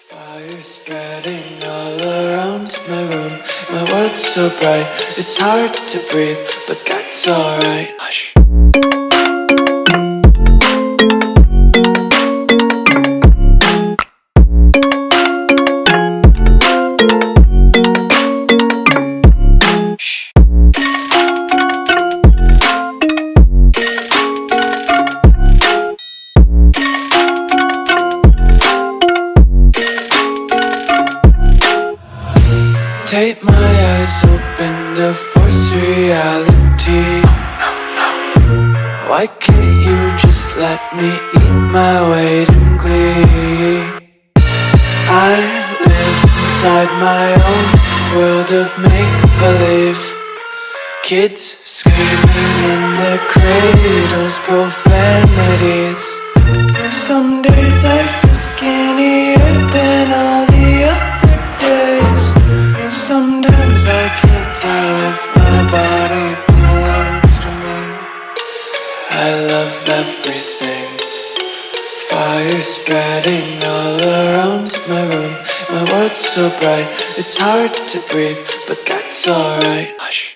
Fire spreading all around my room. My world's so bright, it's hard to breathe, but that's alright. Hush. Take my eyes open to force reality. Why can't you just let me eat my weight in glee? I live inside my own world of make-believe. Kids screaming in their cradles, profanities. Some days I feel skinnier than all the other days. Sometimes I can't tell if my body belongs to me. I love everything. Fire spreading all around my room. My world's so bright, it's hard to breathe, but that's alright. Hush.